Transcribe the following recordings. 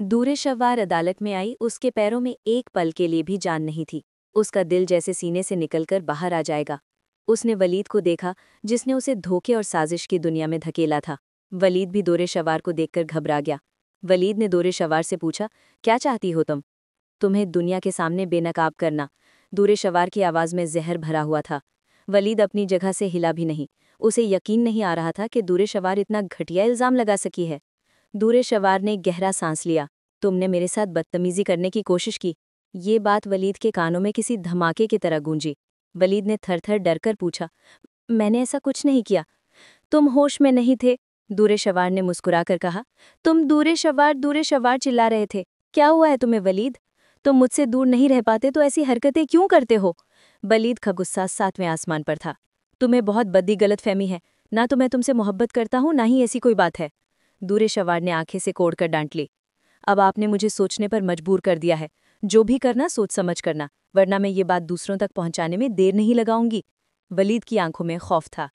दूरे शव्वार अदालत में आई। उसके पैरों में एक पल के लिए भी जान नहीं थी। उसका दिल जैसे सीने से निकलकर बाहर आ जाएगा। उसने वलीद को देखा, जिसने उसे धोखे और साजिश की दुनिया में धकेला था। वलीद भी दूरे शवार को देखकर घबरा गया। वलीद ने दूरे शवार से पूछा, क्या चाहती हो तुम? तुम्हें दुनिया के सामने बेनकाब करना। दूरे शवार की आवाज़ में जहर भरा हुआ था। वलीद अपनी जगह से हिला भी नहीं। उसे यकीन नहीं आ रहा था कि दूरे शवार इतना घटिया इल्ज़ाम लगा सकी है। दूरे शवार ने गहरा सांस लिया। तुमने मेरे साथ बदतमीजी करने की कोशिश की। ये बात वलीद के कानों में किसी धमाके की तरह गूंजी। वलीद ने थर-थर डरकर पूछा, मैंने ऐसा कुछ नहीं किया। तुम होश में नहीं थे। दूरे शवार ने मुस्कुराकर कहा, तुम दूरे शवार चिल्ला रहे थे। क्या हुआ है तुम्हें वलीद? तुम मुझसे दूर नहीं रह पाते तो ऐसी हरकतें क्यों करते हो? वलीद का गुस्सा सातवें आसमान पर था। तुम्हें बहुत बड़ी गलतफहमी है। ना तो मैं तुमसे मोहब्बत करता हूँ, ना ही ऐसी कोई बात है। दूरे शवार ने आंखें से कोड़कर डांट ली। अब आपने मुझे सोचने पर मजबूर कर दिया है। जो भी करना सोच समझ करना, वरना मैं ये बात दूसरों तक पहुंचाने में देर नहीं लगाऊंगी। वलीद की आंखों में खौफ था।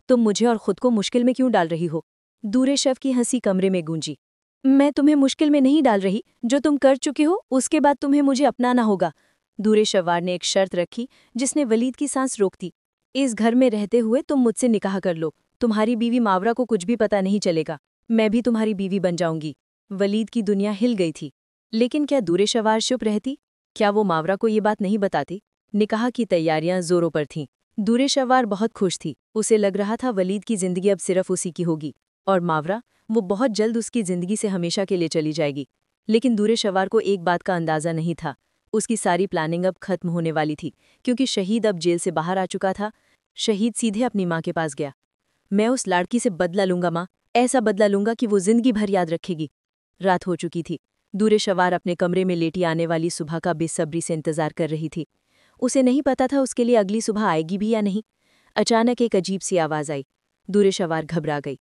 तुम मुझे और खुद को मुश्किल में क्यों डाल रही हो? दूरे शव की हंसी कमरे में गूंजी। मैं तुम्हें मुश्किल में नहीं डाल रही। जो तुम कर चुके हो उसके बाद तुम्हें मुझे अपनाना होगा। दूरे शवार ने एक शर्त रखी, जिसने वलीद की सांस रोक दी। इस घर में रहते हुए तुम मुझसे निकाह कर लो। तुम्हारी बीवी मावरा को कुछ भी पता नहीं चलेगा। मैं भी तुम्हारी बीवी बन जाऊंगी। वलीद की दुनिया हिल गई थी। लेकिन क्या दूरे शवार चुप रहती? क्या वो मावरा को ये बात नहीं बताती? निकाह की तैयारियां जोरों पर थीं। दूरे शवार बहुत खुश थी। उसे लग रहा था वलीद की जिंदगी अब सिर्फ उसी की होगी, और मावरा, वो बहुत जल्द उसकी जिंदगी से हमेशा के लिए चली जाएगी। लेकिन दूरे शवार को एक बात का अंदाजा नहीं था। उसकी सारी प्लानिंग अब खत्म होने वाली थी, क्योंकि शहीद अब जेल से बाहर आ चुका था। शहीद सीधे अपनी माँ के पास गया। मैं उस लड़की से बदला लूंगा माँ, ऐसा बदला लूंगा कि वो जिंदगी भर याद रखेगी। रात हो चुकी थी। दूरे शवार अपने कमरे में लेटी आने वाली सुबह का बेसब्री से इंतजार कर रही थी। उसे नहीं पता था उसके लिए अगली सुबह आएगी भी या नहीं। अचानक एक अजीब सी आवाज़ आई। दूरे शवार घबरा गई।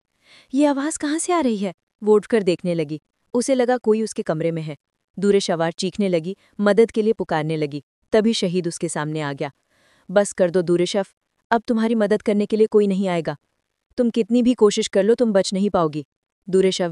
ये आवाज़ कहाँ से आ रही है? वो उठकर देखने लगी। उसे लगा कोई उसके कमरे में है। दूरे शवार चीखने लगी, मदद के लिए पुकारने लगी। तभी शहीद उसके सामने आ गया। बस कर दो दूरे शफ, अब तुम्हारी मदद करने के लिए कोई नहीं आएगा। तुम कितनी भी कोशिश कर लो, तुम बच नहीं पाओगी। दूरे शव